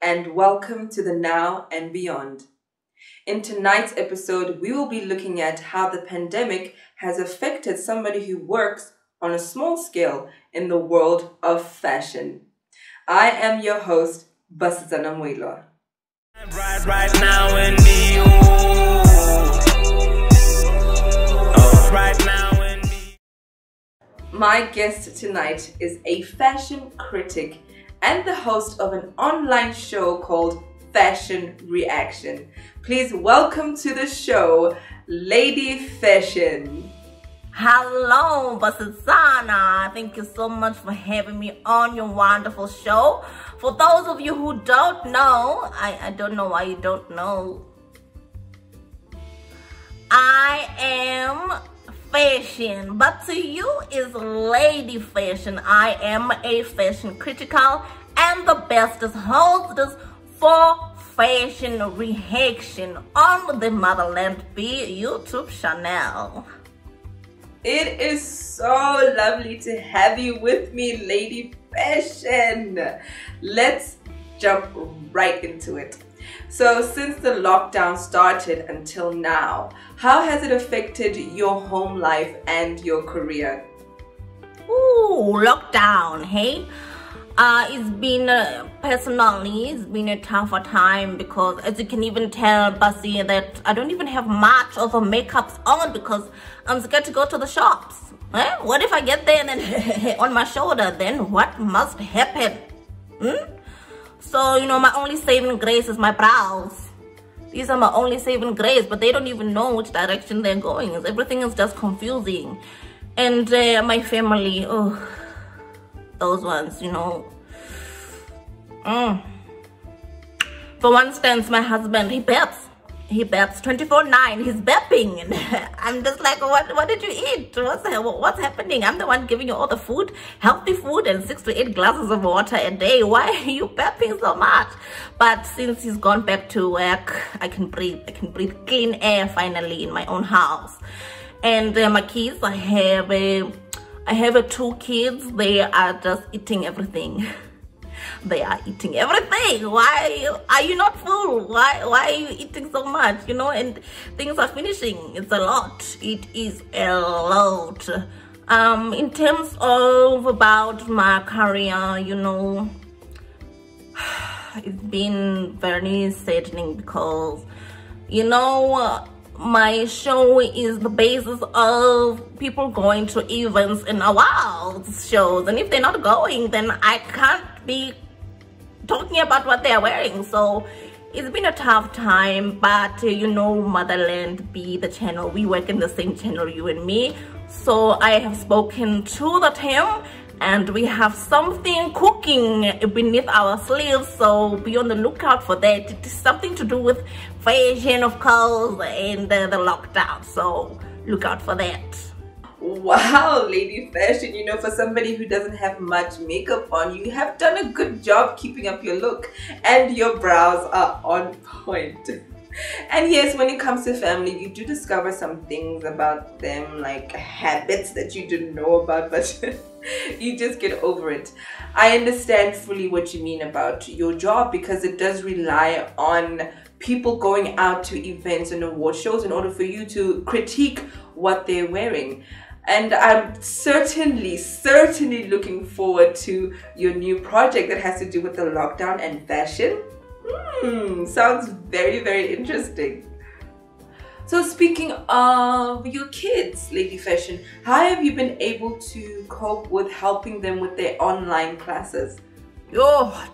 and welcome to the Now and Beyond. In tonight's episode, we will be looking at how the pandemic has affected somebody who works on a small scale in the world of fashion. I am your host, Basetsana Moiloa. Right now in me, right now in me. My guest tonight is a fashion critic and the host of an online show called Fashion Reaction. Please welcome to the show, Lady FESHEN. Hello, Basetsana. Thank you so much for having me on your wonderful show. For those of you who don't know, I don't know why you don't know. I am FESHEN, but to you is Lady FESHEN. I am a fashion critical and the bestest hostess for Fashion Reaction on the Motherlandbee YouTube channel. It is so lovely to have you with me, Lady FESHEN. Let's jump right into it. So since the lockdown started until now, how has it affected your home life and your career? Ooh, lockdown, hey? It's been, personally, it's been a tougher time because as you can even tell, Bassi, that I don't even have much of a makeup on because I'm scared to go to the shops. Eh? What if I get there and then on my shoulder, then what must happen? So, you know, my only saving grace is my brows. These are my only saving grace, but they don't even know which direction they're going. Everything is just confusing. And my family, oh, those ones, you know. For instance, my husband, he baps 24/9. He's bapping, and I'm just like, what did you eat? What's happening? I'm the one giving you all the food, healthy food, and 6 to 8 glasses of water a day. Why are you bapping so much? But since he's gone back to work, I can breathe clean air finally in my own house. And my kids, I have 2 kids. They are just eating everything. They are eating everything. Why are you not full? Why are you eating so much? You know, and things are finishing. It's a lot. It is a lot. In terms of about my career, you know, it's been very saddening because, you know, my show is the basis of people going to events and awards shows, and if they're not going, then I can't be talking about what they're wearing. So it's been a tough time, but you know, Motherlandbee, the channel, we work in the same channel, you and me. So I have spoken to the team and we have something cooking beneath our sleeves, so be on the lookout for that. It is something to do with fashion, of course, and the lockdown, so look out for that. Wow, Lady FESHEN, you know, for somebody who doesn't have much makeup on, you have done a good job keeping up your look, and your brows are on point. And yes, when it comes to family, you do discover some things about them, like habits that you didn't know about, but you just get over it. I understand fully what you mean about your job because it does rely on people going out to events and award shows in order for you to critique what they're wearing. And I'm certainly looking forward to your new project that has to do with the lockdown and fashion. Sounds very interesting. So speaking of your kids, Lady FESHEN, how have you been able to cope with helping them with their online classes?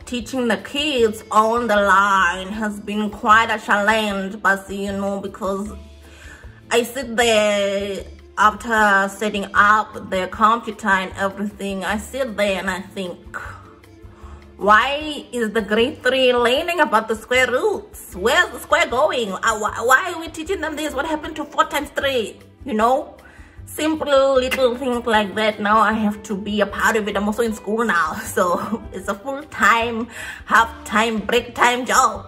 Teaching the kids on the line has been quite a challenge, but you know, because I sit there after setting up their computer and everything. I sit there and I think, why is the grade 3 learning about the square roots? Where's the square going? Why are we teaching them this? What happened to 4 times 3? You know, simple little things like that. Now I have to be a part of it. I'm also in school now, so it's a full-time, half-time, break-time job.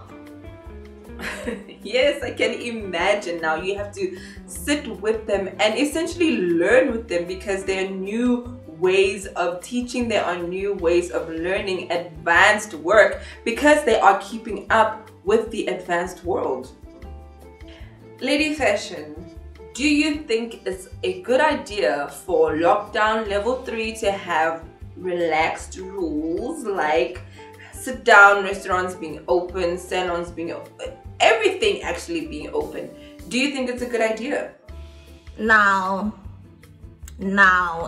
Yes, I can imagine. Now you have to sit with them and essentially learn with them because they're new ways of teaching, there are new ways of learning advanced work because they are keeping up with the advanced world. Lady Fashion, do you think it's a good idea for lockdown level 3 to have relaxed rules like sit down restaurants being open, salons being open, everything actually being open? Do you think it's a good idea? No,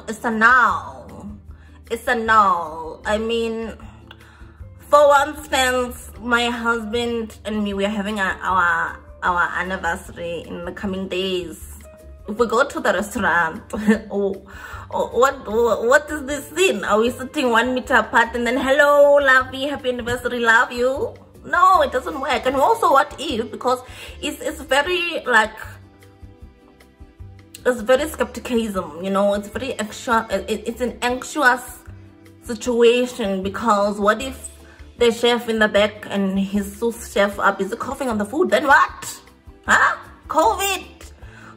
it's a no. It's a no. I mean, for instance, my husband and me, we're having our anniversary in the coming days. If we go to the restaurant, what is this scene? Are we sitting 1 meter apart and then hello, lovey, happy anniversary, love you? No, it doesn't work. And also, what if, because it's very like, it's very skepticism, you know, it's very anxious, it's an anxious situation, because what if the chef in the back and his sous chef up is coughing on the food, then what? Huh? COVID.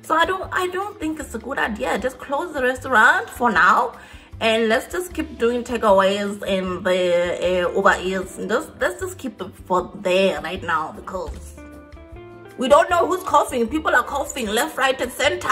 So I don't think it's a good idea. Just close the restaurant for now, and let's just keep doing takeaways and the Uber Eats, and let's just keep it for there right now, because we don't know who's coughing. People are coughing left, right, and center.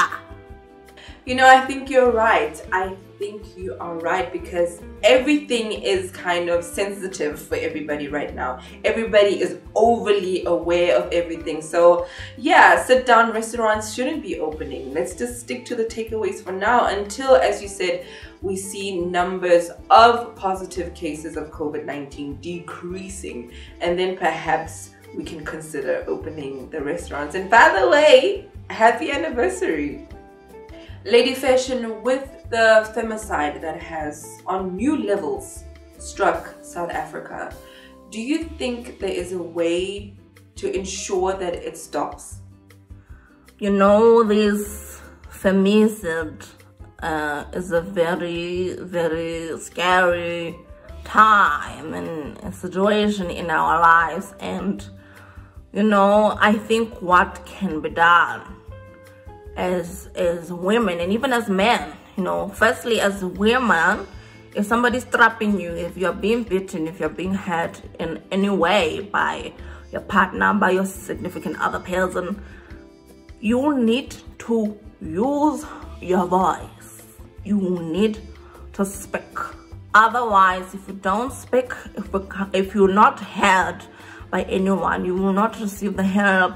You know, I think you're right. I think you are right, because everything is kind of sensitive for everybody right now. Everybody is overly aware of everything. So yeah, sit down restaurants shouldn't be opening. Let's just stick to the takeaways for now until, as you said, we see numbers of positive cases of COVID-19 decreasing, and then perhaps we can consider opening the restaurants. And by the way, happy anniversary. Lady Fashion, with the femicide that has on new levels struck South Africa, do you think there is a way to ensure that it stops? You know, this femicide is a very, very scary time and a situation in our lives, and you know, I think what can be done as women and even as men, you know, firstly as women, if somebody's trapping you, if you're being beaten, if you're being hurt in any way by your partner, by your significant other person, you need to use your voice. You need to speak. Otherwise, if you don't speak, if you're not heard by anyone, you will not receive the help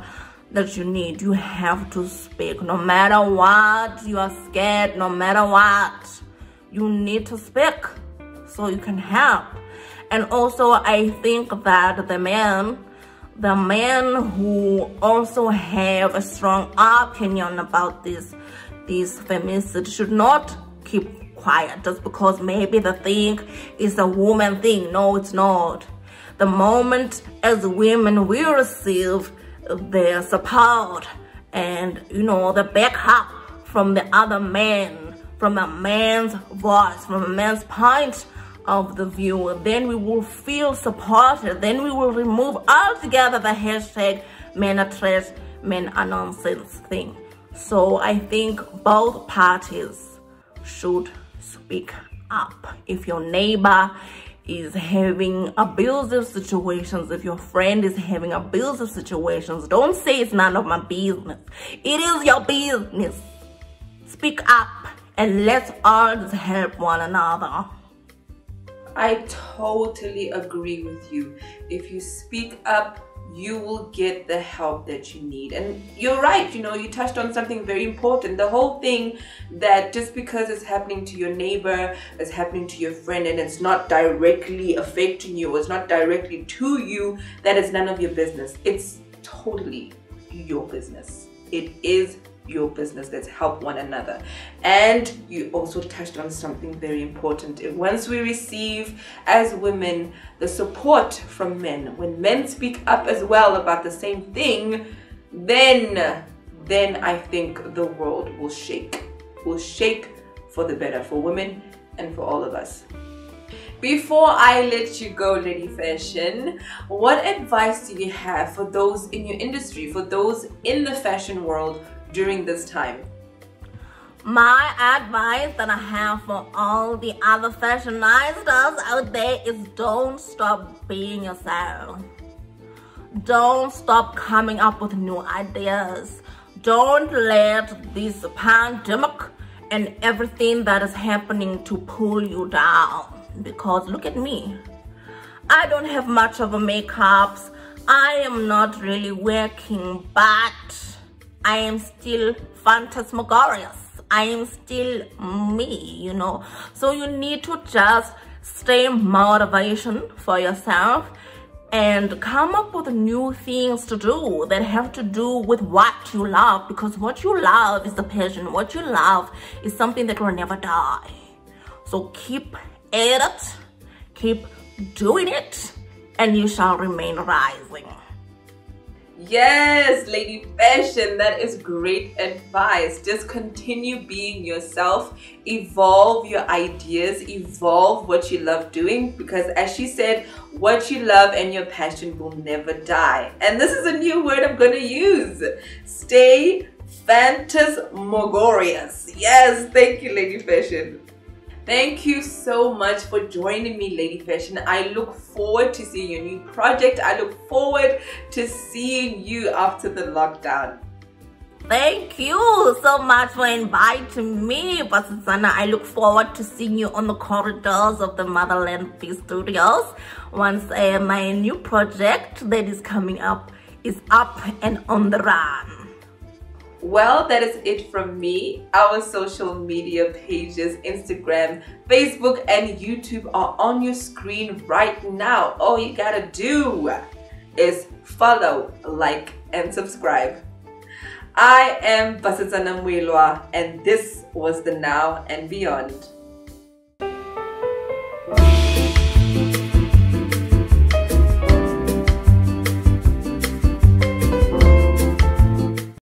that you need. You have to speak. No matter what, you are scared, no matter what, you need to speak so you can help. And also, I think that the men who also have a strong opinion about this femicide should not keep quiet just because maybe the thing is a woman thing. No, it's not. The moment as women we receive their support and, you know, the backup from the other man, from a man's voice, from a man's point of the view, then we will feel supported. Then we will remove altogether the hashtag men are trash, men are nonsense thing. So I think both parties should speak up. If your neighbor is having abusive situations, if your friend is having abusive situations, don't say it's none of my business. It is your business. Speak up and let's all just help one another. I totally agree with you. If you speak up, you will get the help that you need. And you're right, you know, you touched on something very important. The whole thing that just because it's happening to your neighbor, it's happening to your friend, and it's not directly affecting you, or it's not directly to you, that is none of your business. It's totally your business. It is your business. Let's help one another. And you also touched on something very important. Once we receive as women the support from men, when men speak up as well about the same thing, then I think the world will shake for the better, for women and for all of us. Before I let you go, Lady Fashion, what advice do you have for those in your industry, for those in the fashion world during this time? My advice that I have for all the other fashionistas out there is don't stop being yourself. Don't stop coming up with new ideas. Don't let this pandemic and everything that is happening to pull you down. Because look at me. I don't have much of a makeups. I am not really working, but I am still phantasmagorious. I am still me, you know. So you need to just stay motivation for yourself and come up with new things to do that have to do with what you love, because what you love is the passion. What you love is something that will never die. So keep at it, keep doing it, and you shall remain rising. Yes, Lady Fashion, that is great advice. Just continue being yourself, evolve your ideas, evolve what you love doing, because as she said, what you love and your passion will never die. And this is a new word I'm going to use. Stay phantasmagorious. Yes, thank you, Lady Fashion. Thank you so much for joining me, Lady Fashion. I look forward to seeing your new project. I look forward to seeing you after the lockdown. Thank you so much for inviting me, Basetsana. I look forward to seeing you on the corridors of the Motherlandbee Studios once my new project that is coming up is up and on the run. Well, that is it from me. Our social media pages, Instagram, Facebook, and YouTube are on your screen right now. All you gotta do is follow, like, and subscribe. I am Basetsana Moiloa, and this was the Now and Beyond.